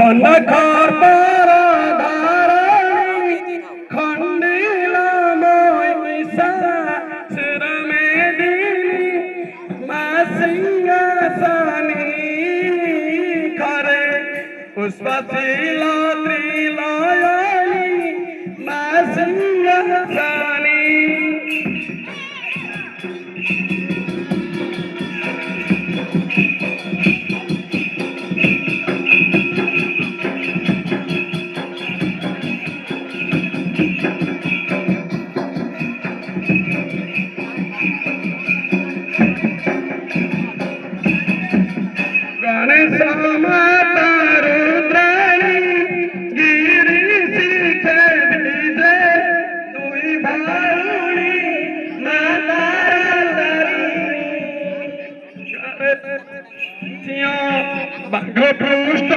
খন্ডখর পরধারণী খন্ডিলা মহিষা শিরমেদিনী মা সিংহাসনী ঘরে পুষ্পশীল ত্রিলয়নী মা সিংহাসনী। गणेश माता रुद्राणी गिरी शिखे विजय दुई भाऊनी माता तारिणी बाघ पृष्ठ